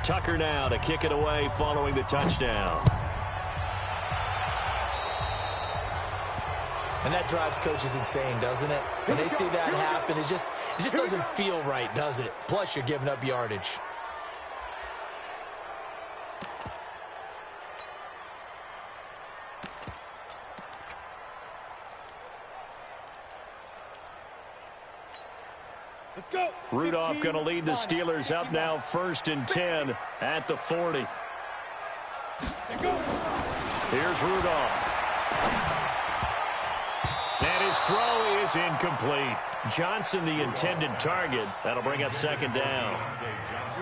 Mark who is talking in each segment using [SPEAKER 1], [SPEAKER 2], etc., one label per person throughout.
[SPEAKER 1] Tucker now to kick it away following the touchdown.
[SPEAKER 2] And that drives coaches insane, doesn't it? When they see that happen, it just doesn't feel right, does it? Plus, you're giving up yardage.
[SPEAKER 3] Let's go.
[SPEAKER 1] Rudolph going to lead the Steelers up now 1st and 10 at the 40. Here's Rudolph. And his throw is incomplete. Johnson, the intended target. That'll bring up 2nd down.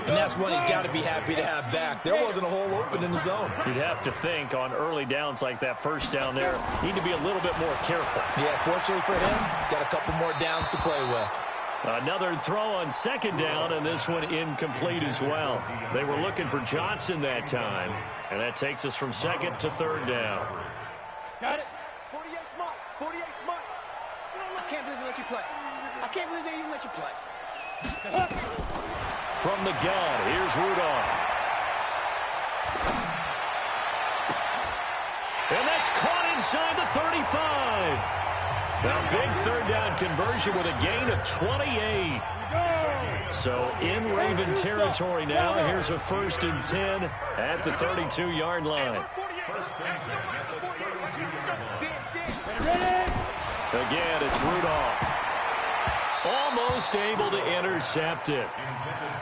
[SPEAKER 2] And that's one he's got to be happy to have back. There wasn't a hole open in the zone.
[SPEAKER 1] You'd have to think on early downs like that 1st down there, need to be a little bit more careful.
[SPEAKER 2] Yeah, fortunately for him, got a couple more downs to play with.
[SPEAKER 1] Another throw on 2nd down, and this one incomplete as well. They were looking for Johnson that time, and that takes us from 2nd to 3rd down.
[SPEAKER 3] Got it. 48 smart. 48 smart.
[SPEAKER 4] I can't believe they let you play. I can't believe they even let you play.
[SPEAKER 1] From the gun, here's Rudolph. And that's caught inside the 35. Now, big 3rd down conversion with a gain of 28. So, in Raven territory now, here's a 1st and 10 at the 32-yard line. Again, it's Rudolph. Almost able to intercept it.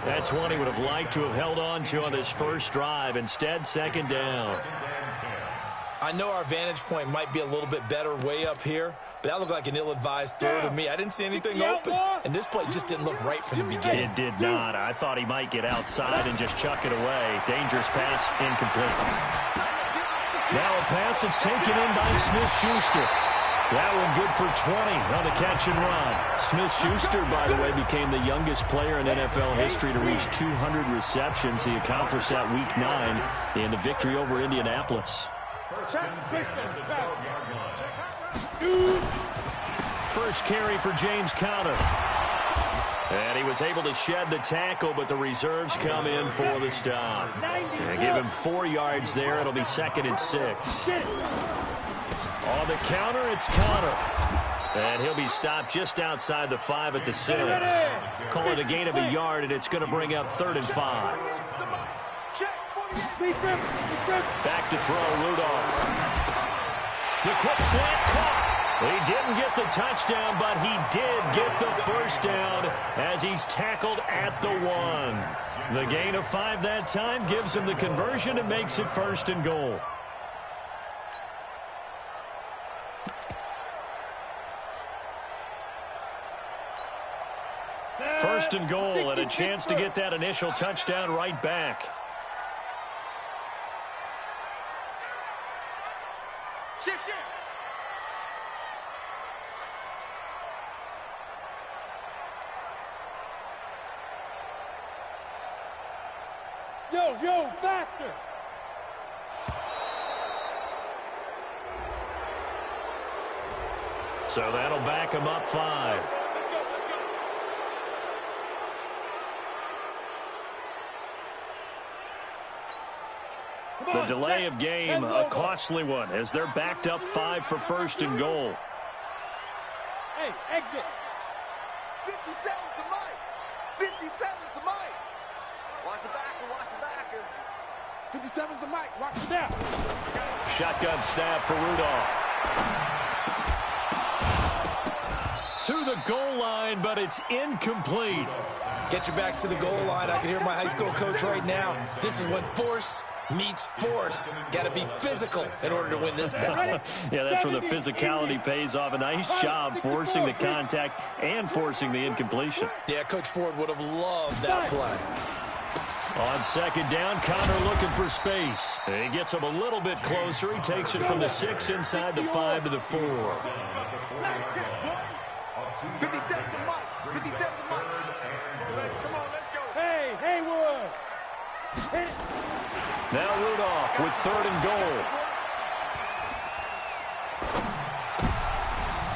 [SPEAKER 1] That's one he would have liked to have held on to on his first drive. Instead, 2nd down.
[SPEAKER 2] I know our vantage point might be a little bit better way up here, but that looked like an ill-advised throw to me. I didn't see anything open, and this play just didn't look right from the beginning.
[SPEAKER 1] It did not. I thought he might get outside and just chuck it away. Dangerous pass, incomplete. Now a pass that's taken in by Smith-Schuster. That one good for 20 on the catch and run. Smith-Schuster, by the way, became the youngest player in NFL history to reach 200 receptions. He accomplished that Week 9 in the victory over Indianapolis. First carry for James Conner. And he was able to shed the tackle, but the reserves come in for the stop. They give him 4 yards there. It'll be 2nd and 6. On the counter, it's Conner. And he'll be stopped just outside the 5 at the 6. Call it a gain of a yard, and it's going to bring up 3rd and 5. Back to throw, Rudolph. The quick slant caught. He didn't get the touchdown, but he did get the first down as he's tackled at the 1. The gain of 5 that time gives him the conversion and makes it 1st and goal. First and goal, and a chance to get that initial touchdown right back.
[SPEAKER 4] Shift.
[SPEAKER 3] Yo, faster.
[SPEAKER 1] So that'll back him up 5. The delay of game, a costly one, as they're backed up 5 for 1st and goal.
[SPEAKER 3] Hey, exit.
[SPEAKER 4] 57's the mic. 57's the mic. Watch the backer.
[SPEAKER 3] 57's the mic. Watch the back.
[SPEAKER 1] Shotgun snap for Rudolph. To the goal line, but it's incomplete.
[SPEAKER 2] Get your backs to the goal line. I can hear my high school coach right now. This is when force meets force. Got to be physical in order to win this battle.
[SPEAKER 1] Yeah, that's where the physicality pays off. A nice job forcing the contact and forcing the incompletion.
[SPEAKER 2] Yeah, Coach Ford would have loved that play.
[SPEAKER 1] On 2nd down, Conner looking for space. He gets him a little bit closer. He takes it from the 6 inside the 5 to the 4.
[SPEAKER 4] 57's the mic. 57's the mic. Come on, let's go.
[SPEAKER 3] Hey, Haywood. Hit it.
[SPEAKER 1] Now Rudolph with 3rd and goal.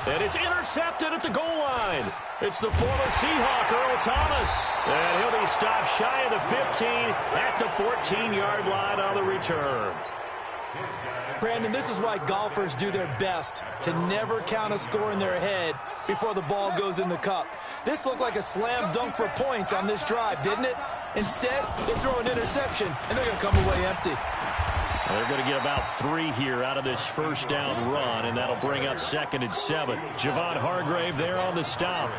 [SPEAKER 1] And it's intercepted at the goal line. It's the former Seahawk, Earl Thomas. And he'll be stopped shy of the 15 at the 14-yard line on the return.
[SPEAKER 2] Brandon, this is why golfers do their best to never count a score in their head before the ball goes in the cup. This looked like a slam dunk for points on this drive, didn't it? Instead, they throw an interception, and they're going to come away empty.
[SPEAKER 1] They're going to get about 3 here out of this first down run, and that'll bring up 2nd and 7. Javon Hargrave there on the stop.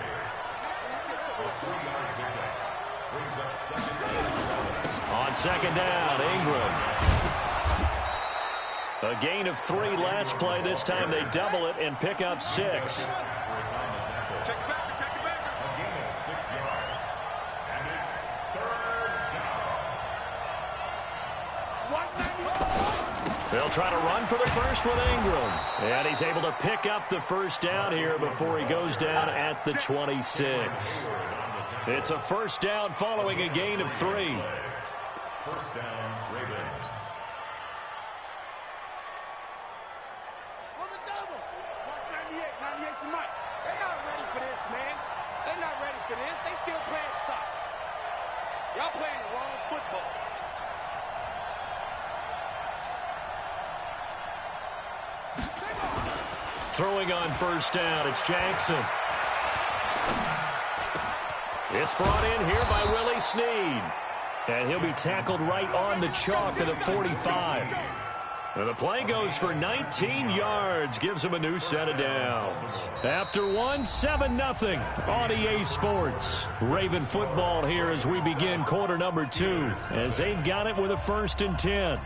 [SPEAKER 1] On 2nd down, Ingram. A gain of 3 last play. This time they double it and pick up 6. They'll try to run for the first with Ingram. And he's able to pick up the first down here before he goes down at the 26. It's a first down following a gain of 3.
[SPEAKER 5] First down, Ravens.
[SPEAKER 3] On the double. Watch 98. 98's the mic. They're not ready for this, man. They're not ready for this. They still playing soccer. Y'all playing the wrong football.
[SPEAKER 1] Throwing on first down, it's Jackson. It's brought in here by Willie Snead. And he'll be tackled right on the chalk of the 45. And the play goes for 19 yards, gives him a new set of downs. After one, 7-0 on EA Sports. Raven football here as we begin quarter number 2, as they've got it with a 1st and 10.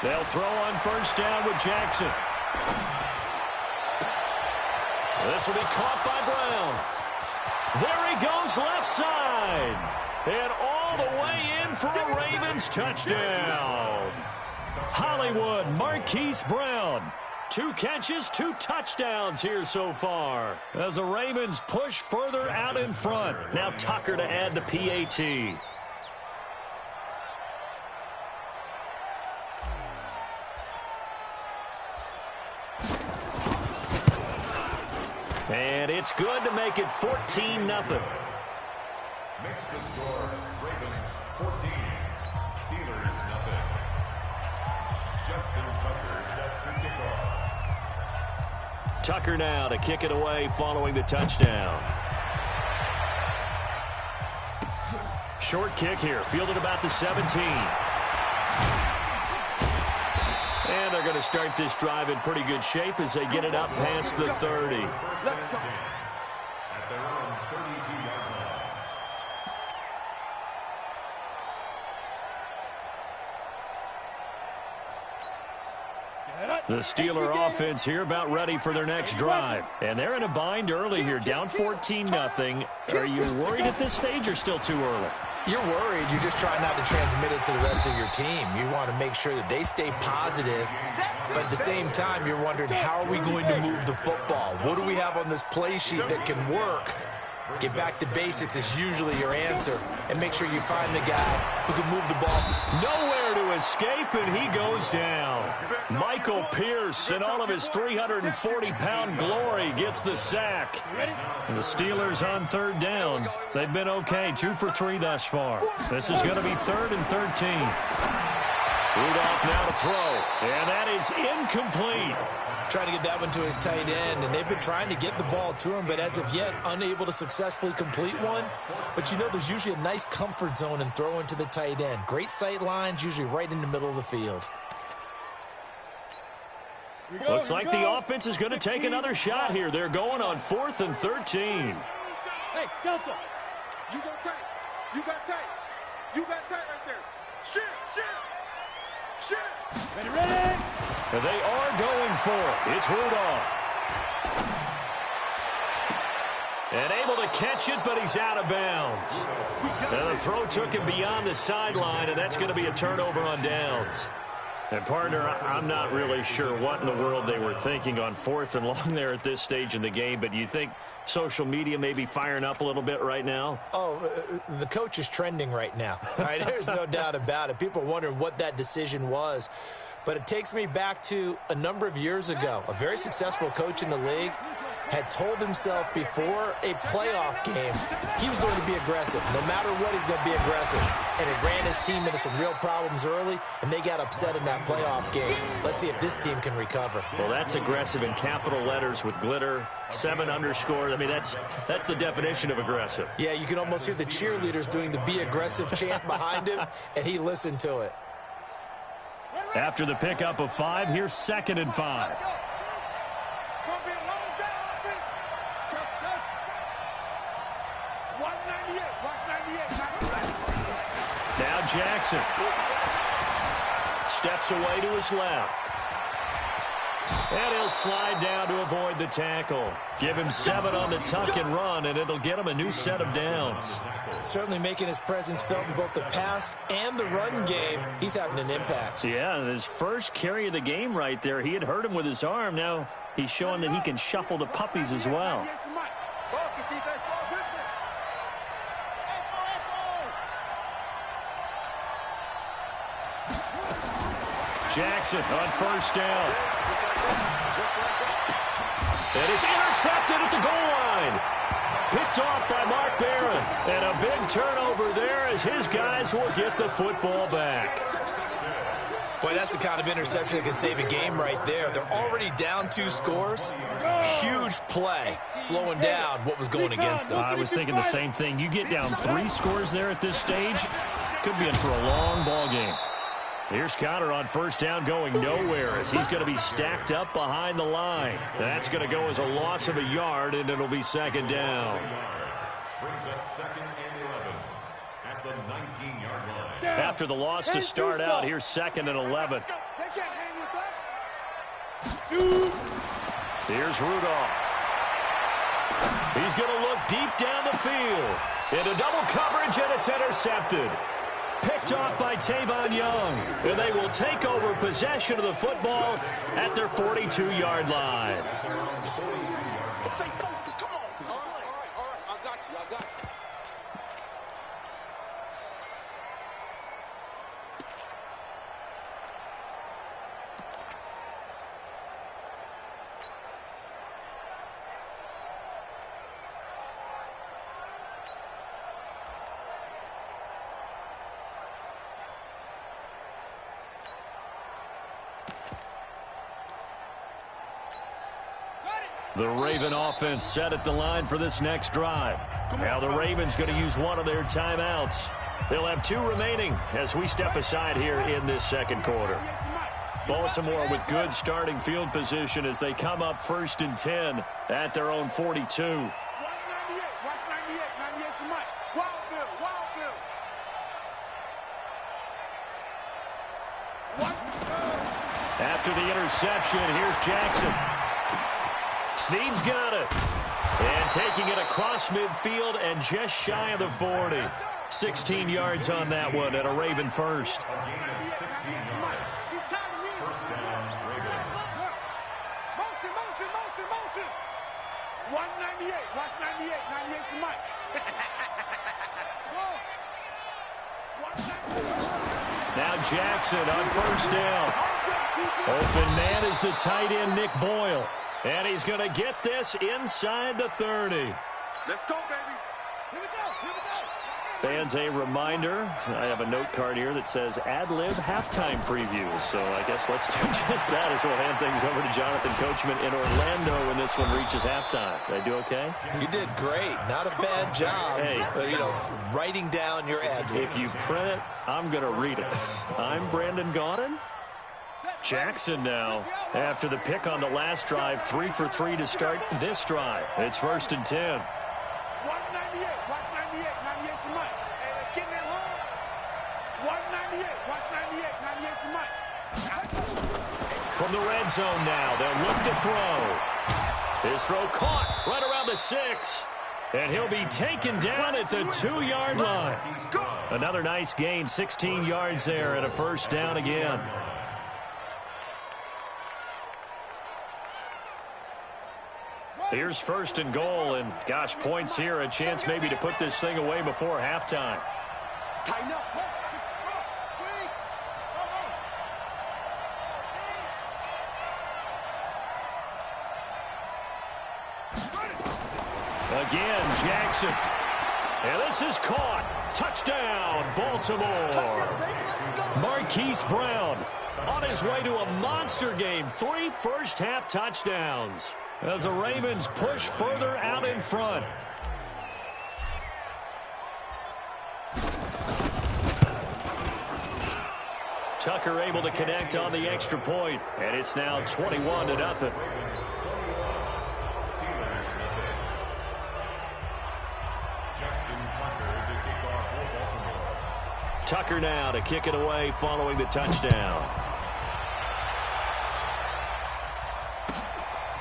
[SPEAKER 1] They'll throw on first down with Jackson. This will be caught by Brown. There he goes left side. And all the way in for a Ravens touchdown. Hollywood Marquise Brown. 2 catches, 2 touchdowns here so far. As the Ravens push further out in front. Now Tucker to add the PAT. And it's good to make it 14-0.
[SPEAKER 5] Makes the score Ravens 14, Steelers 0. Justin Tucker set to kick off.
[SPEAKER 1] Tucker now to kick it away following the touchdown. Short kick here, fielded about the 17. And they're going to start this drive in pretty good shape as they get it up past the 30.
[SPEAKER 5] At their own 32-yard line.
[SPEAKER 1] The Steeler offense here about ready for their next drive. And they're in a bind early here, down 14-0. Are you worried at this stage or still too early?
[SPEAKER 2] You're worried. You're just trying not to transmit it to the rest of your team. You want to make sure that they stay positive, but at the same time, you're wondering, how are we going to move the football? What do we have on this play sheet that can work? Get back to basics is usually your answer, and make sure you find the guy who can move the ball.
[SPEAKER 1] Nowhere to escape, and he goes down. Michael Pierce, in all of his 340-pound glory, gets the sack. And the Steelers on 3rd down. They've been okay, 2 for 3 thus far. This is going to be 3rd and 13. Rudolph now to throw, and that is incomplete.
[SPEAKER 2] Trying to get that one to his tight end, and they've been trying to get the ball to him, but as of yet, unable to successfully complete one. But you know, there's usually a nice comfort zone in throwing to the tight end. Great sight lines, usually right in the middle of the field.
[SPEAKER 1] Looks like the offense is going to take another shot here. They're going on 4th and 13.
[SPEAKER 3] Hey, Delta, You go tight. You got tight. You got tight right there. Shit.
[SPEAKER 1] Ready. They are going for it. It's Rudolph. And able to catch it, but he's out of bounds. Now the throw took him beyond the sideline, and that's going to be a turnover on downs. And, partner, I'm not really sure what in the world they were thinking on 4th and long there at this stage in the game, but you think social media may be firing up a little bit right now?
[SPEAKER 2] Oh, the coach is trending right now. All right, there's no doubt about it. People are wondering what that decision was. But it takes me back to a number of years ago. A very successful coach in the league had told himself before a playoff game he was going to be aggressive. No matter what, he's going to be aggressive. And it ran his team into some real problems early, and they got upset in that playoff game. Let's see if this team can recover.
[SPEAKER 1] Well, that's aggressive in capital letters with glitter, 7 underscore. I mean, that's the definition of aggressive.
[SPEAKER 2] Yeah, you can almost hear the cheerleaders doing the be aggressive chant behind him, and he listened to it.
[SPEAKER 1] After the pickup of 5, here's 2nd and 5. Now Jackson steps away to his left. And he'll slide down to avoid the tackle. Give him 7 on the tuck and run, and it'll get him a new set of downs.
[SPEAKER 2] Certainly making his presence felt in both the pass and the run game. He's having an impact.
[SPEAKER 1] Yeah, and his first carry of the game right there, he had hurt him with his arm. Now he's showing that he can shuffle the puppies as well. Jackson on 1st down. It is intercepted at the goal line. Picked off by Mark Barron. And a big turnover there as his guys will get the football back.
[SPEAKER 2] Boy, that's the kind of interception that can save a game right there. They're already down 2 scores. Huge play, slowing down what was going against them.
[SPEAKER 1] I was thinking the same thing. You get down 3 scores there at this stage, could be in for a long ball game. Here's Connor on 1st down going nowhere as he's going to be stacked up behind the line. That's going to go as a loss of a yard, and it'll be 2nd down.
[SPEAKER 5] Brings up 2nd and 11 at the 19-yard line.
[SPEAKER 1] After the loss to start out, here's 2nd and 11.
[SPEAKER 3] They can't hang with us.
[SPEAKER 1] Here's Rudolph. He's going to look deep down the field. Into double coverage, and it's intercepted. Picked off by Tavon Young. And they will take over possession of the football at their 42-yard line.
[SPEAKER 3] Stay focused. Come on. All right. I got you.
[SPEAKER 1] The Raven offense set at the line for this next drive. Now the Ravens going to use one of their timeouts. They'll have 2 remaining as we step aside here in this 2nd quarter. Baltimore with good starting field position as they come up 1st and 10 at their own 42.
[SPEAKER 3] Watch 98. Watch 98. 98 to Mike. Wild Bill.
[SPEAKER 1] After the interception, here's Jackson. Snead's got it. And taking it across midfield and just shy of the 40. 16 yards on that one and a Raven first.
[SPEAKER 5] A gain of 16 yards. 1st down, Ravens.
[SPEAKER 3] Motion. 198. Watch 98. 98 to Mike.
[SPEAKER 1] Now Jackson on 1st down. Open man is the tight end, Nick Boyle. And he's going to get this inside the 30.
[SPEAKER 3] Let's go, baby. Here we go.
[SPEAKER 1] Fans, a reminder, I have a note card here that says ad-lib halftime previews. So I guess let's do just that as we'll hand things over to Jonathan Coachman in Orlando when this one reaches halftime. Did I do okay?
[SPEAKER 2] You did great. Not a bad job.
[SPEAKER 1] Hey.
[SPEAKER 2] Writing down your ad-libs.
[SPEAKER 1] If you print it, I'm going to read it. I'm Brandon Gaudin. Jackson now, after the pick on the last drive, 3 for 3 to start this drive. It's 1st and 10.
[SPEAKER 3] 198. Watch 98.
[SPEAKER 1] red zone now. They'll look to throw. His throw caught right around the 6. And he'll be taken down at the 2-yard line. Another nice gain, 16 yards there, and a first down again. Here's first and goal, and gosh, points here, a chance maybe to put this thing away before halftime.
[SPEAKER 3] Tighten up.
[SPEAKER 1] Again, Jackson. And this is caught. Touchdown, Baltimore. Marquise Brown on his way to a monster game. 3 first-half touchdowns as the Ravens push further out in front. Tucker able to connect on the extra point, and it's now 21-0. Tucker now to kick it away following the touchdown.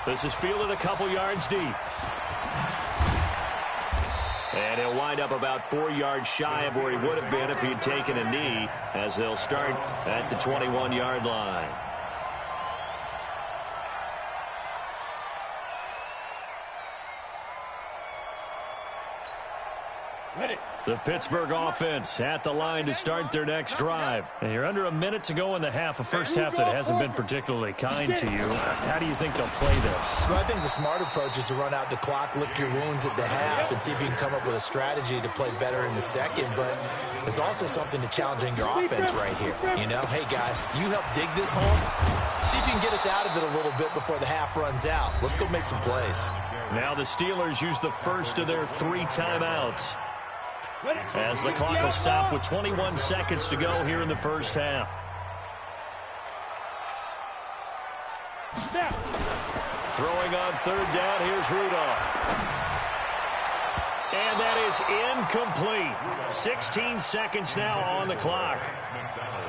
[SPEAKER 1] This is fielded a couple yards deep. And he'll wind up about 4 yards shy of where he would have been if he'd taken a knee, as they'll start at the 21-yard line.
[SPEAKER 3] Ready.
[SPEAKER 1] The Pittsburgh offense at the line to start their next drive. And you're under a minute to go in the half, a first half that hasn't been particularly kind to you. How do you think they'll play this?
[SPEAKER 2] Well, I think the smart approach is to run out the clock, lick your wounds at the half, and see if you can come up with a strategy to play better in the second. But there's also something to challenging your offense right here. You know, hey, guys, you help dig this hole. See if you can get us out of it a little bit before the half runs out. Let's go make some plays.
[SPEAKER 1] Now the Steelers use the first of their 3 timeouts, as the clock will stop with 21 seconds to go here in the first half. Throwing on third down, here's Rudolph. And that is incomplete. 16 seconds now on the clock.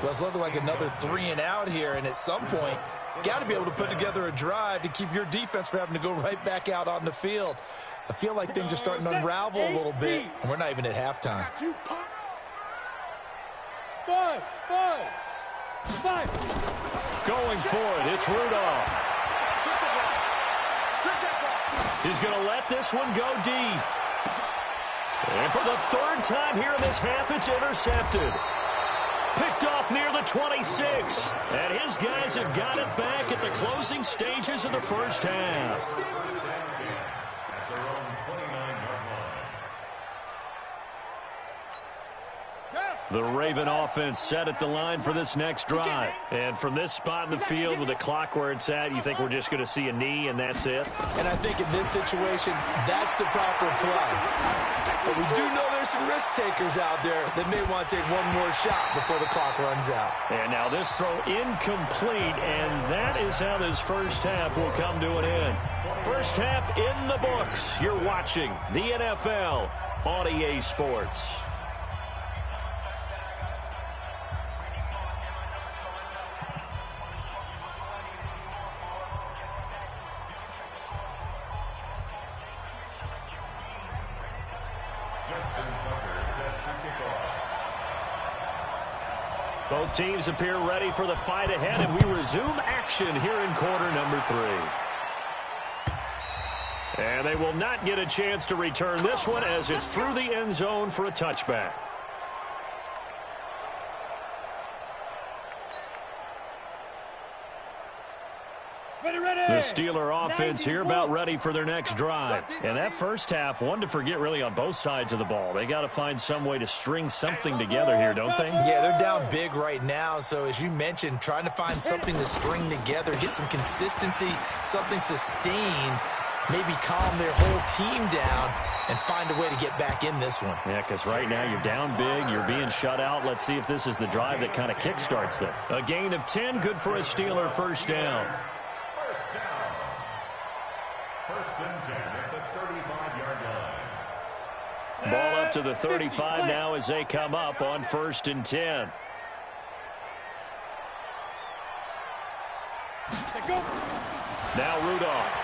[SPEAKER 2] Well, it's looking like another 3 and out here, and at some point, got to be able to put together a drive to keep your defense from having to go right back out on the field. I feel like things are starting to unravel a little bit, and we're not even at halftime.
[SPEAKER 3] 5.
[SPEAKER 1] Going for it, it's Rudolph. He's going to let this one go deep. And for the 3rd time here in this half, it's intercepted. Picked off near the 26. And his guys have got it back at the closing stages of the first half. The Raven offense set at the line for this next drive. And from this spot in the field with the clock where it's at, you think we're just going to see a knee and that's it?
[SPEAKER 2] And I think in this situation, that's the proper play. But we do know there's some risk takers out there that may want to take one more shot before the clock runs out.
[SPEAKER 1] And now this throw incomplete, and that is how this first half will come to an end. First half in the books. You're watching the NFL on EA Sports. Both teams appear ready for the fight ahead, and we resume action here in quarter number 3. And they will not get a chance to return this one as it's through the end zone for a touchback. The Steeler offense here about ready for their next drive. And that first half, one to forget really on both sides of the ball. They got to find some way to string something together here, don't they?
[SPEAKER 2] Yeah, they're down big right now. So as you mentioned, trying to find something to string together, get some consistency, something sustained, maybe calm their whole team down and find a way to get back in this one.
[SPEAKER 1] Yeah, because right now you're down big, you're being shut out. Let's see if this is the drive that kind of kickstarts them. A gain of 10, good for a Steeler first down.
[SPEAKER 5] First and 10 at the 35-yard line.
[SPEAKER 1] Ball up to the 35 now as they come up on first and 10. Now Rudolph.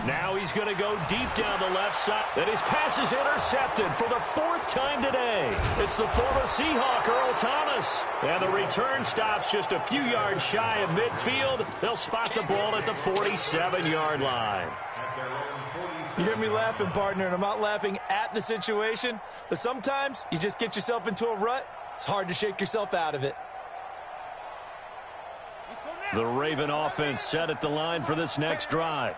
[SPEAKER 1] Now he's going to go deep down the left side. And his pass is intercepted for the 4th time today. It's the former Seahawk, Earl Thomas. And the return stops just a few yards shy of midfield. They'll spot the ball at the 47-yard line.
[SPEAKER 2] You hear me laughing, partner, and I'm not laughing at the situation. But sometimes you just get yourself into a rut. It's hard to shake yourself out of it.
[SPEAKER 1] The Raven offense set at the line for this next drive.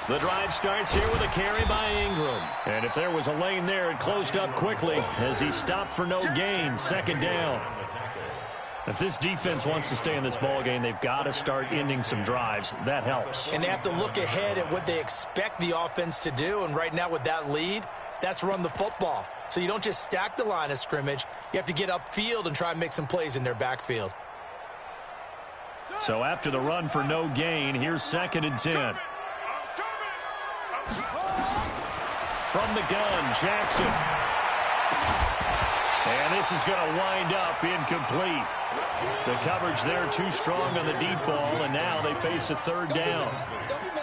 [SPEAKER 1] The drive starts here with a carry by Ingram. And if there was a lane there, it closed up quickly as he stopped for no gain. 2nd down. If this defense wants to stay in this ballgame, they've got to start ending some drives. That helps.
[SPEAKER 2] And they have to look ahead at what they expect the offense to do. And right now with that lead, that's run the football. So you don't just stack the line of scrimmage. You have to get upfield and try and make some plays in their backfield.
[SPEAKER 1] So after the run for no gain, here's 2nd and 10. From the gun, Jackson. And this is going to wind up incomplete. The coverage there too strong on the deep ball, and now they face a 3rd down.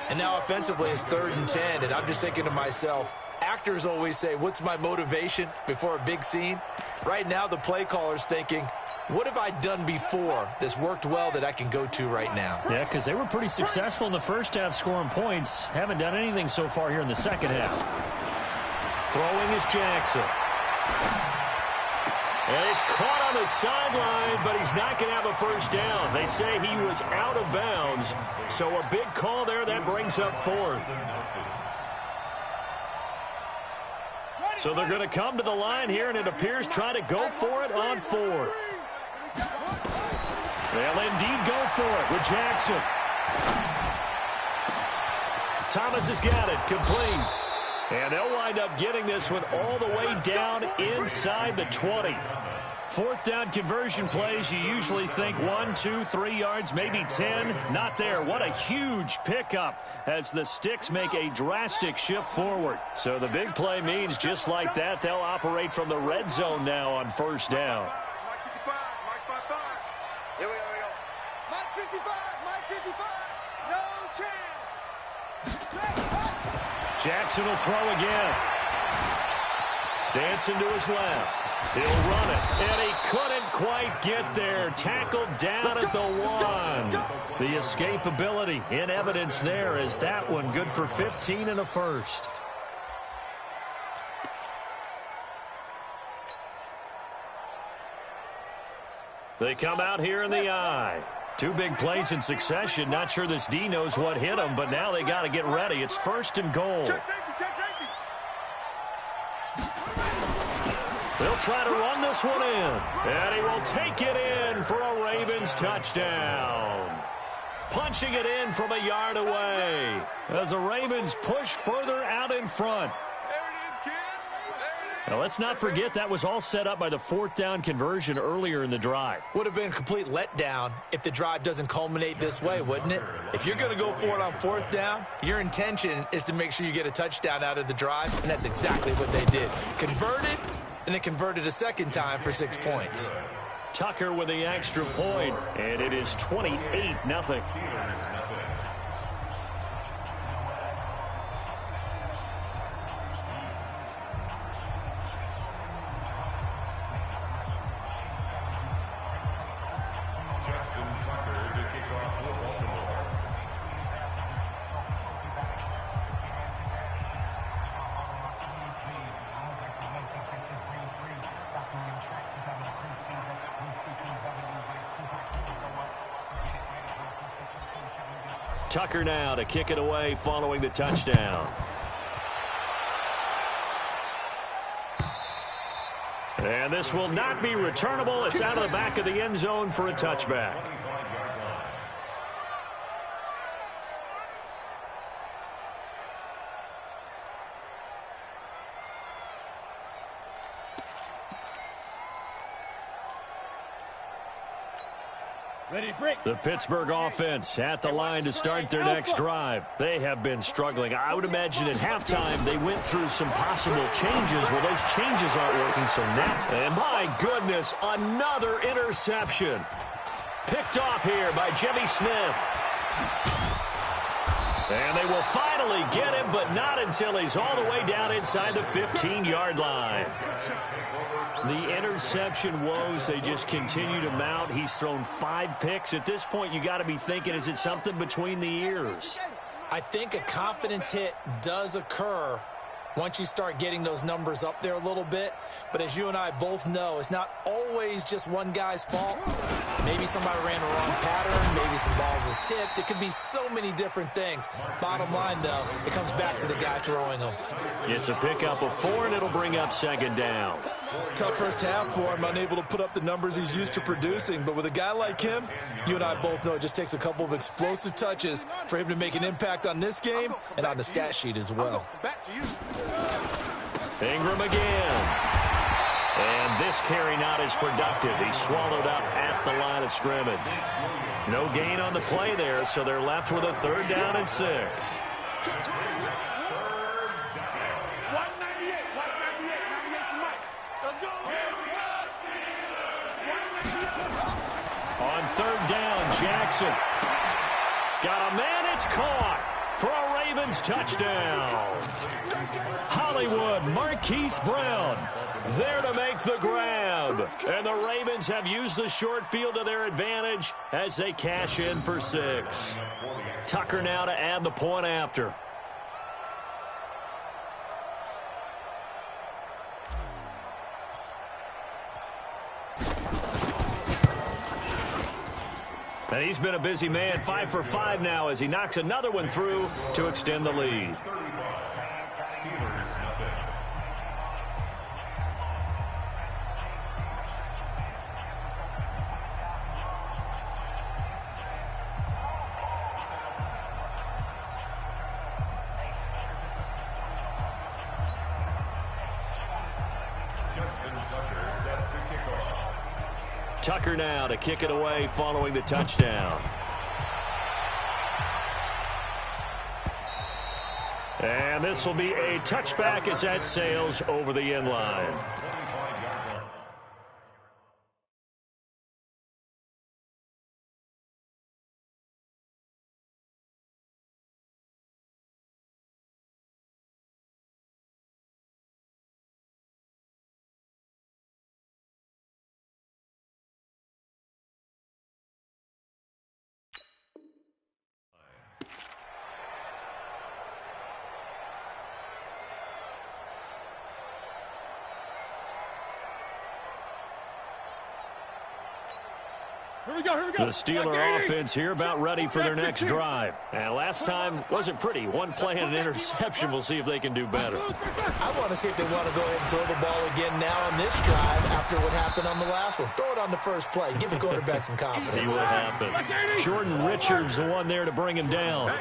[SPEAKER 2] And now offensively it's 3rd and 10, and I'm just thinking to myself, actors always say, what's my motivation before a big scene? Right now the play caller's thinking, what have I done before that's worked well that I can go to right now?
[SPEAKER 1] Yeah, because they were pretty successful in the first half scoring points. Haven't done anything so far here in the second half. Throwing is Jackson. And he's caught on the sideline, but he's not going to have a first down. They say he was out of bounds. So a big call there that brings up 4th. So they're going to come to the line here, and it appears trying to go for it on 4th. They'll indeed go for it with Jackson. Thomas has got it, complete. And they'll wind up getting this one all the way down inside the 20. 4th down conversion plays, you usually think 1, 2, 3 yards, maybe 10. Not there. What a huge pickup as the Sticks make a drastic shift forward. So the big play means just like that, they'll operate from the red zone now on 1st down.
[SPEAKER 3] Here we go. Mike 55, Mike 55. No chance.
[SPEAKER 1] Jackson will throw again. Dancing to his left. He'll run it, and he couldn't quite get there. Tackled down at the 1. The escapability in evidence there as that one good for 15 and a first. They come out here in the I. 2 big plays in succession. Not sure this D knows what hit him, but now they got to get ready. It's 1st and goal.
[SPEAKER 3] Check safety.
[SPEAKER 1] They'll try to run this one in. And he will take it in for a Ravens touchdown. Punching it in from a yard away as the Ravens push further out in front. Now, let's not forget that was all set up by the 4th down conversion earlier in the drive.
[SPEAKER 2] Would have been a complete letdown if the drive doesn't culminate this way, wouldn't it? If you're going to go for it on 4th down, your intention is to make sure you get a touchdown out of the drive, and that's exactly what they did. Converted, and then converted a 2nd time for 6 points.
[SPEAKER 1] Tucker with the extra point, and it is 28-0. Tucker now to kick it away following the touchdown. And this will not be returnable. It's out of the back of the end zone for a touchback. The Pittsburgh offense at the line to start their next drive. They have been struggling. I would imagine at halftime they went through some possible changes. Well, those changes aren't working, so now... And my goodness, another interception. Picked off here by Jimmy Smith. And they will finally get him, but not until he's all the way down inside the 15-yard line. The interception woes, they just continue to mount. He's thrown 5 picks. At this point, you got to be thinking, is it something between the ears?
[SPEAKER 2] I think a confidence hit does occur once you start getting those numbers up there a little bit. But as you and I both know, it's not always just one guy's fault. Maybe somebody ran a wrong pattern. Maybe some balls were tipped. It could be so many different things. Bottom line, though, it comes back to the guy throwing them.
[SPEAKER 1] It's a pickup of 4, and it'll bring up second down.
[SPEAKER 2] Tough first half for him, unable to put up the numbers he's used to producing. But with a guy like him, you and I both know it just takes a couple of explosive touches for him to make an impact on this game and on the stat sheet as well.
[SPEAKER 3] Back to you.
[SPEAKER 1] Ingram again. And this carry not as productive. He's swallowed up at the line of scrimmage. No gain on the play there, so they're left with a 3rd down and 6.
[SPEAKER 3] 198. Watch 98. 98 to Mike. Let's go. 198.
[SPEAKER 1] On 3rd down, Jackson. Got a man, it's caught for a Ravens touchdown. Hollywood, Marquise Brown there to make the grab. And the Ravens have used the short field to their advantage as they cash in for 6. Tucker now to add the point after. And he's been a busy man, 5 for 5 now as he knocks another one through to extend the lead. Tucker now to kick it away following the touchdown. And this will be a touchback as that sails over the end line. The Steeler offense here about ready for their next drive. And last time wasn't pretty. One play and an interception. We'll see if they can do better.
[SPEAKER 2] I want to see if they want to go ahead and throw the ball again now on this drive after what happened on the last one. Throw it on the first play. Give the quarterback some confidence.
[SPEAKER 1] See what happens. Jordan Richards the one there to bring him down.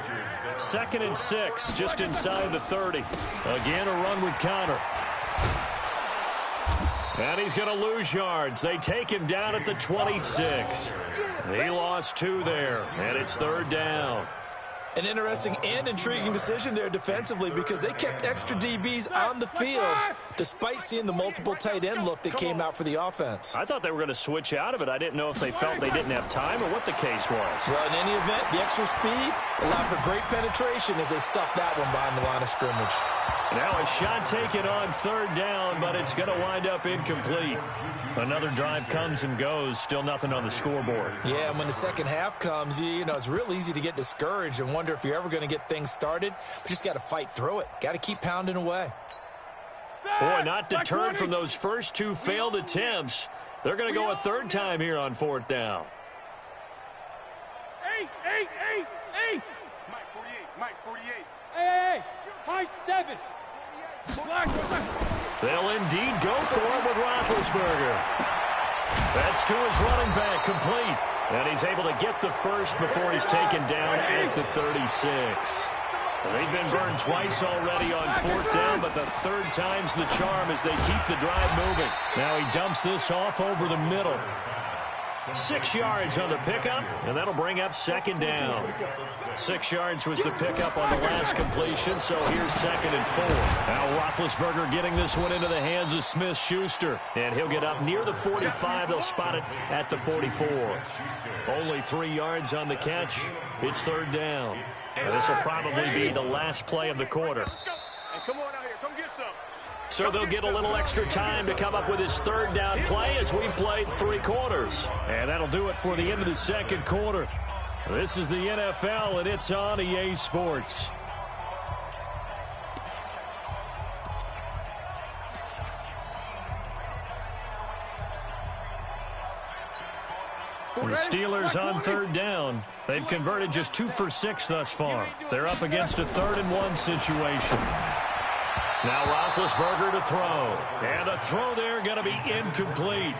[SPEAKER 1] 2nd and 6 just inside the 30. Again a run with Connor. And he's going to lose yards. They take him down at the 26. He lost 2 there, and it's 3rd down.
[SPEAKER 2] An interesting and intriguing decision there defensively because they kept extra DBs on the field despite seeing the multiple tight end look that came out for the offense.
[SPEAKER 1] I thought they were going to switch out of it. I didn't know if they felt they didn't have time or what the case was.
[SPEAKER 2] Well, in any event, the extra speed allowed for great penetration as they stuffed that one behind the line of scrimmage.
[SPEAKER 1] Now a shot taken on 3rd down, but it's going to wind up incomplete. Another drive comes and goes, still nothing on the scoreboard.
[SPEAKER 2] Yeah, and when the second half comes, you know, it's real easy to get discouraged and wonder if you're ever going to get things started. But you just got to fight through it. Got to keep pounding away.
[SPEAKER 1] Boy, not deterred from those first 2 failed attempts. They're going to go a 3rd time here on 4th down.
[SPEAKER 3] 8. Mike 48. Mike 48. Hey. High 7.
[SPEAKER 1] They'll indeed go for it with Roethlisberger. That's to his running back, complete. And he's able to get the first before he's taken down at the 36. They've been burned twice already on 4th down, but the 3rd time's the charm as they keep the drive moving. Now he dumps this off over the middle. 6 yards on the pickup, and that'll bring up second down. 6 yards was the pickup on the last completion, so here's 2nd and 4. Now Roethlisberger getting this one into the hands of Smith-Schuster, and he'll get up near the 45. They'll spot it at the 44. Only 3 yards on the catch. It's 3rd down. And this will probably be the last play of the quarter.
[SPEAKER 3] Hey, come on out here. Come get some.
[SPEAKER 1] So they'll get a little extra time to come up with his 3rd down play as we played 3 quarters. And that'll do it for the end of the 2nd quarter. This is the NFL, and it's on EA Sports. The Steelers on 3rd down. They've converted just 2 for 6 thus far. They're up against a 3rd and 1 situation. Now Roethlisberger to throw. And the throw there going to be incomplete.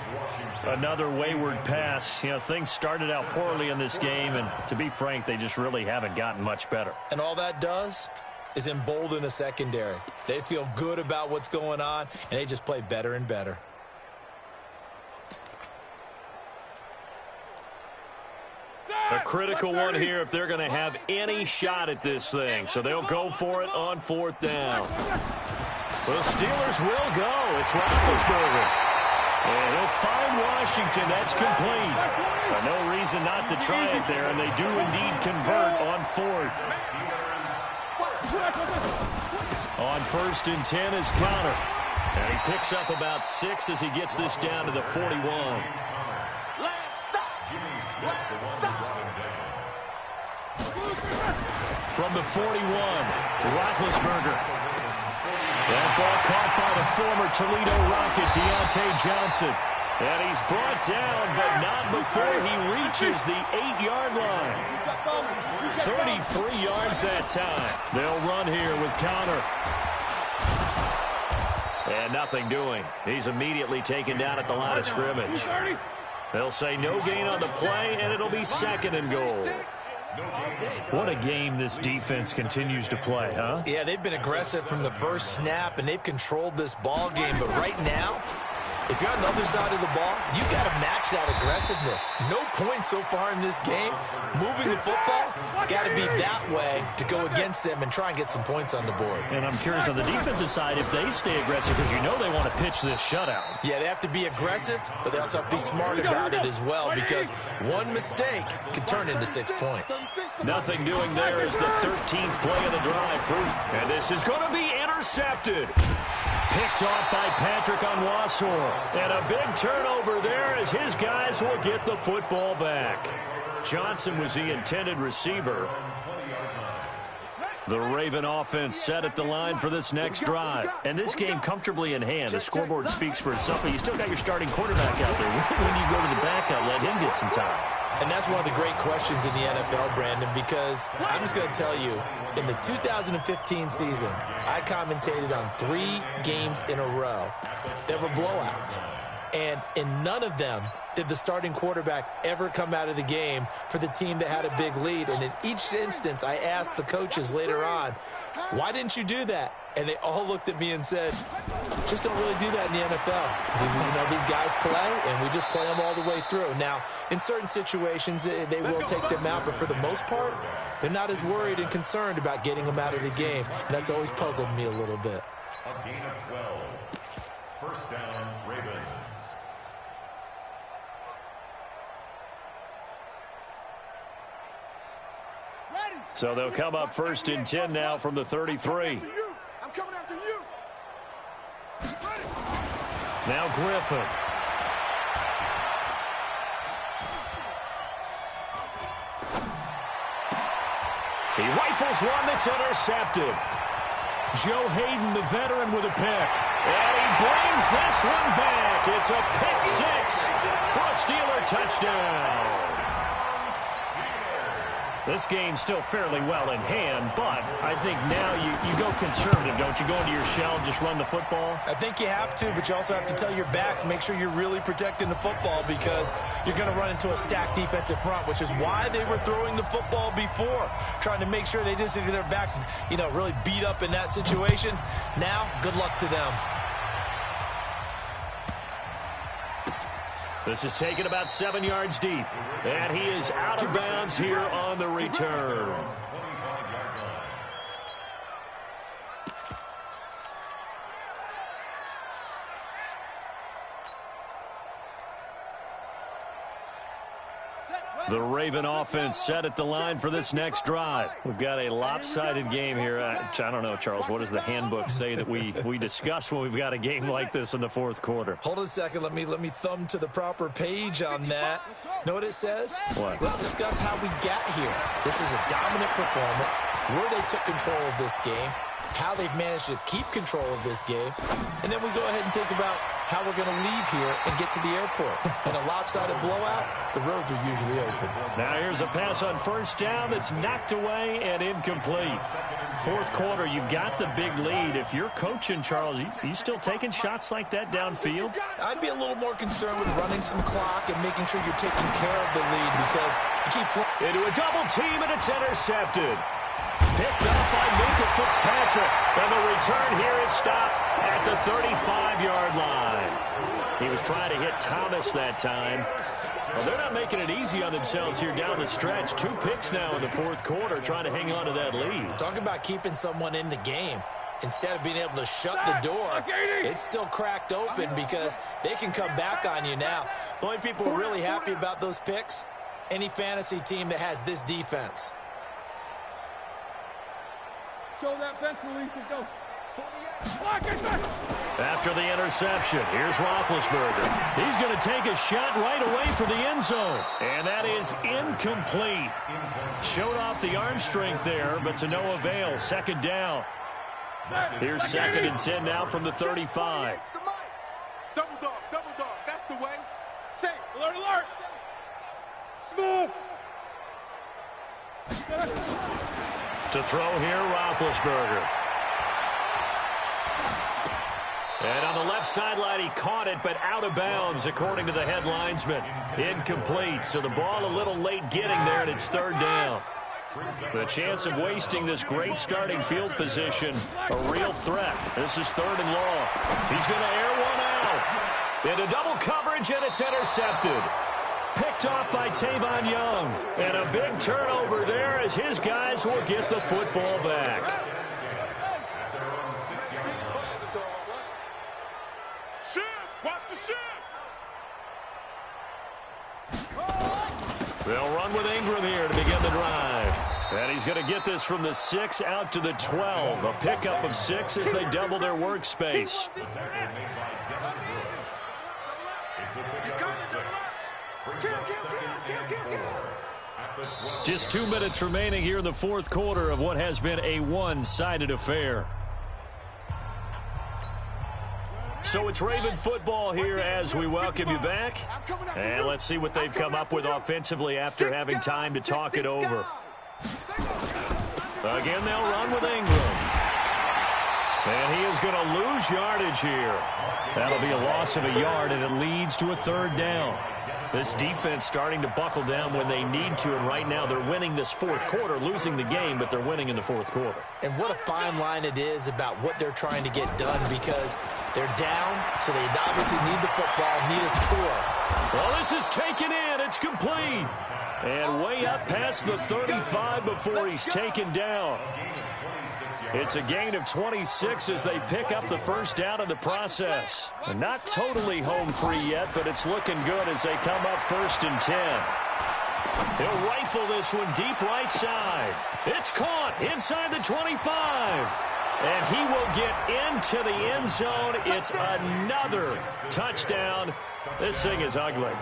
[SPEAKER 1] Another wayward pass. You know, things started out poorly in this game, and to be frank, they just really haven't gotten much better.
[SPEAKER 2] And all that does is embolden a secondary. They feel good about what's going on, and they just play better and better.
[SPEAKER 1] A critical one here if they're going to have any shot at this thing. So they'll go for it on 4th down. The Steelers will go. It's Roethlisberger. And he'll find Washington. That's complete. No reason not to try it there, and they do indeed convert on 4th. On 1st and 10 is Counter. And he picks up about 6 as he gets this down to the 41. From the 41, Roethlisberger. That ball caught by the former Toledo Rocket, Deontay Johnson. And he's brought down, but not before he reaches the 8-yard line. 33 yards that time. They'll run here with Counter. And nothing doing. He's immediately taken down at the line of scrimmage. They'll say no gain on the play, and it'll be 2nd and goal. What a game this defense continues to play, huh?
[SPEAKER 2] Yeah, they've been aggressive from the first snap, and they've controlled this ball game. But right now, if you're on the other side of the ball, you got to match that aggressiveness. No points so far in this game. Moving the football, got to be that way to go against them and try and get some points on the board.
[SPEAKER 1] And I'm curious on the defensive side if they stay aggressive, because you know they want to pitch this shutout.
[SPEAKER 2] Yeah, they have to be aggressive, but they also have to be smart about it as well, because one mistake can turn into 6 points.
[SPEAKER 1] Nothing doing there as the 13th play of the drive proves. And this is going to be intercepted. Picked off by Patrick Onwuasor. And a big turnover there as his guys will get the football back. Johnson was the intended receiver. The Raven offense set at the line for this next drive. And this game comfortably in hand. The scoreboard speaks for itself, but you still got your starting quarterback out there. When you go to the backup, let him get some time.
[SPEAKER 2] And that's one of the great questions in the NFL, Brandon, because I'm just going to tell you, in the 2015 season, I commentated on 3 games in a row that were blowouts. And in none of them did the starting quarterback ever come out of the game for the team that had a big lead. And in each instance, I asked the coaches later on, why didn't you do that? And they all looked at me and said, just don't really do that in the NFL. You know, these guys play, and we just play them all the way through. Now, in certain situations, they will take them out, but for the most part, they're not as worried and concerned about getting them out of the game. And that's always puzzled me a little bit.
[SPEAKER 5] A gain of 12. First down, Ravens.
[SPEAKER 1] So they'll come up 1st and 10 now from the 33.
[SPEAKER 3] I'm coming after you.
[SPEAKER 1] Now Griffin. He rifles one that's intercepted. Joe Hayden, the veteran, with a pick. And he brings this one back. It's a pick 6 for a Steeler touchdown. This game's still fairly well in hand, but I think now you go conservative, don't you? Go into your shell and just run the football?
[SPEAKER 2] I think you have to, but you also have to tell your backs, make sure you're really protecting the football, because you're going to run into a stacked defensive front, which is why they were throwing the football before, trying to make sure they just get their backs, you know, really beat up in that situation. Now, good luck to them.
[SPEAKER 1] This is taken about 7 yards deep. And he is out of bounds here on the return. The Raven offense set at the line for this next drive. We've got a lopsided game here. I don't know, Charles, what does the handbook say that we discuss when we've got a game like this in the fourth quarter?
[SPEAKER 2] Hold on a second. Let me thumb to the proper page on that. Know what it says?
[SPEAKER 1] What?
[SPEAKER 2] Let's discuss how we got here. This is a dominant performance, where they took control of this game, how they've managed to keep control of this game, and then we go ahead and think about how we're going to leave here and get to the airport. In a lopsided blowout, the roads are usually open.
[SPEAKER 1] Now here's a pass on first down that's knocked away and incomplete. Fourth quarter, you've got the big lead. If you're coaching, Charles, you still taking shots like that downfield?
[SPEAKER 2] I'd be a little more concerned with running some clock and making sure you're taking care of the lead because you keep playing.
[SPEAKER 1] Into a double team, and it's intercepted. Picked up by Minka Fitzpatrick. And the return here is stopped at the 35-yard line. He was trying to hit Thomas that time. Well, they're not making it easy on themselves here down the stretch. 2 picks now in the fourth quarter, trying to hang on to that lead.
[SPEAKER 2] Talk about keeping someone in the game. Instead of being able to shut the door, it's still cracked open because they can come back on you now. The only people really happy about those picks, any fantasy team that has this defense.
[SPEAKER 3] Show that bench release and go.
[SPEAKER 1] After the interception, here's Roethlisberger. He's going to take a shot right away for the end zone. And that is incomplete. Showed off the arm strength there, but to no avail. Second down. Here's 2nd and 10 now from the 35.
[SPEAKER 4] Double dog, that's the way. Say,
[SPEAKER 3] Alert, alert. Smooth.
[SPEAKER 1] To throw here, Roethlisberger. And on the left sideline, he caught it, but out of bounds, according to the head linesman. Incomplete, so the ball a little late getting there, and it's 3rd down. The chance of wasting this great starting field position, a real threat. This is 3rd and long. He's going to air one out. Into double coverage, and it's intercepted. Picked off by Tavon Young. And a big turnover there as his guys will get the football back.
[SPEAKER 4] shift, watch the shift.
[SPEAKER 1] They'll run with Ingram here to begin the drive. And he's going to get this from the 6 out to the 12. A pickup of 6 as they double their workspace. Just 2 minutes remaining here in the fourth quarter of what has been a one-sided affair. So it's Raven football here as we welcome you back. And let's see what they've come up with offensively after having time to talk it over. Again, they'll run with Ingram. And he is going to lose yardage here. That'll be a loss of a yard, and it leads to a 3rd down. This defense starting to buckle down when they need to, and right now they're winning this fourth quarter, losing the game, but they're winning in the fourth quarter.
[SPEAKER 2] And what a fine line it is about what they're trying to get done because they're down, so they obviously need the football, need a score.
[SPEAKER 1] Well, this is taken in. It's complete. And way up past the 35 before he's taken down. It's a gain of 26 as they pick up the first down in the process. And not totally home free yet, but it's looking good as they come up 1st and 10. He'll rifle this one deep right side. It's caught inside the 25. And he will get into the end zone. It's another touchdown. This thing is ugly.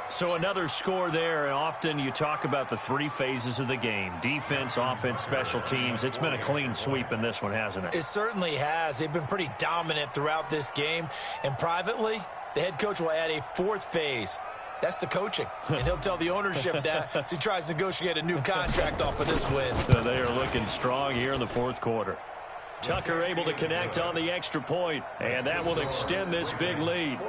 [SPEAKER 1] So another score there, and often you talk about the 3 phases of the game. Defense, offense, special teams. It's been a clean sweep in this one, hasn't it?
[SPEAKER 2] It certainly has. They've been pretty dominant throughout this game. And privately, the head coach will add a 4th phase. That's the coaching. And he'll tell the ownership that as he tries to negotiate a new contract off of this win.
[SPEAKER 1] So they are looking strong here in the fourth quarter. Tucker able to connect on the extra point, and that will extend this big lead.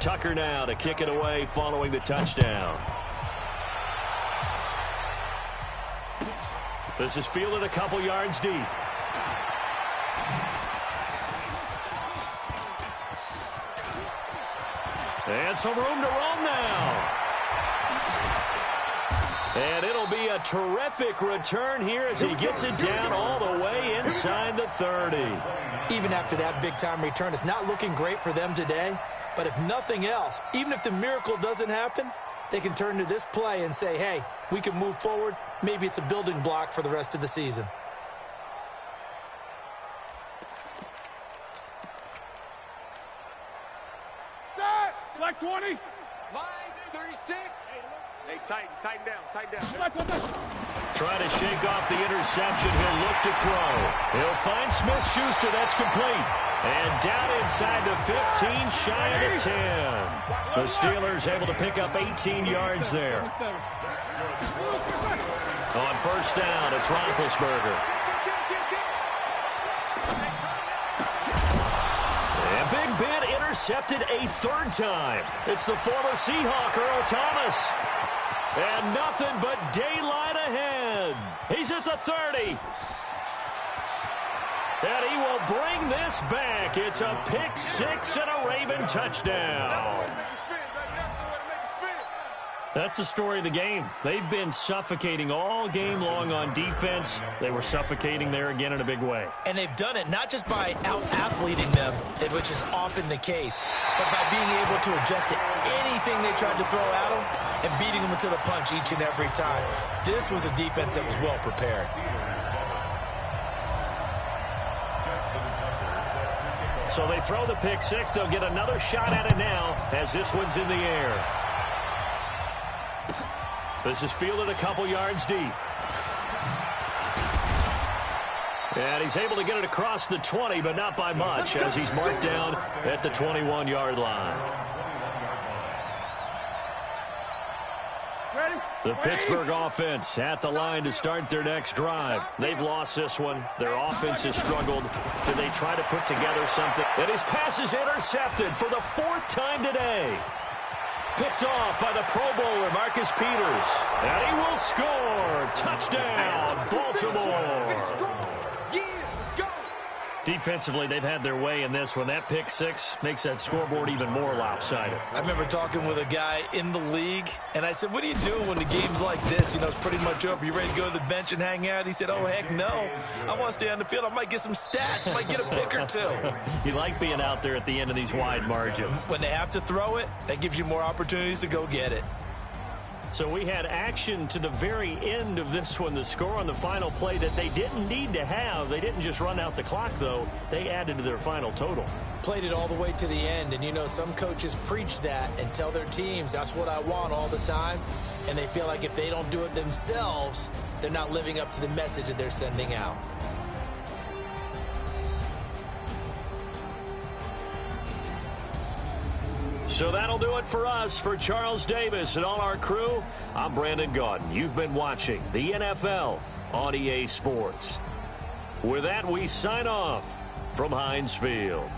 [SPEAKER 1] Tucker now to kick it away following the touchdown. This is fielded a couple yards deep. And some room to roam now. And it'll be a terrific return here as he gets it down all the way inside the 30.
[SPEAKER 2] Even after that big-time return, it's not looking great for them today. But if nothing else, even if the miracle doesn't happen, they can turn to this play and say, hey, we can move forward. Maybe it's a building block for the rest of the season.
[SPEAKER 3] Like 20. Line 36. Hey, tighten down.
[SPEAKER 1] Trying to shake off the interception. He'll look to throw. He'll find Smith-Schuster. That's complete. And down inside the 15, shy of the 10. The Steelers able to pick up 18 yards there. On first down, it's Roethlisberger. And Big Ben intercepted a third time. It's the former Seahawk, Earl Thomas. And nothing but daylight ahead. He's at the 30. And he will bring this back. It's a pick six and a Raven touchdown. That's the story of the game. They've been suffocating all game long on defense. They were suffocating there again in a big way.
[SPEAKER 2] And they've done it not just by out-athleting them, which is often the case, but by being able to adjust to anything they tried to throw at them and beating them to the punch each and every time. This was a defense that was well prepared.
[SPEAKER 1] So they throw the pick six. They'll get another shot at it now as this one's in the air. This is fielded a couple yards deep. And he's able to get it across the 20, but not by much, as he's marked down at the 21-yard line. The Pittsburgh offense at the line to start their next drive. They've lost this one. Their offense has struggled. Do they try to put together something? And his pass is intercepted for the fourth time today. Picked off by the Pro Bowler, Marcus Peters. And he will score. Touchdown, Baltimore. Defensively, they've had their way in this one. That pick six makes that scoreboard even more lopsided.
[SPEAKER 2] I remember talking with a guy in the league, and I said, what do you do when the game's like this? You know, it's pretty much over. You ready to go to the bench and hang out? He said, oh, heck no. I want to stay on the field. I might get some stats. I might get a pick or two.
[SPEAKER 1] You like being out there at the end of these wide margins.
[SPEAKER 2] When they have to throw it, that gives you more opportunities to go get it.
[SPEAKER 1] So we had action to the very end of this one. The score on the final play that they didn't need to have. They didn't just run out the clock, though. They added to their final total.
[SPEAKER 2] Played it all the way to the end. And, you know, some coaches preach that and tell their teams, that's what I want all the time. And they feel like if they don't do it themselves, they're not living up to the message that they're sending out.
[SPEAKER 1] So that'll do it for us. For Charles Davis and all our crew, I'm Brandon Gaudin. You've been watching the NFL on EA Sports. With that, we sign off from Heinz Field.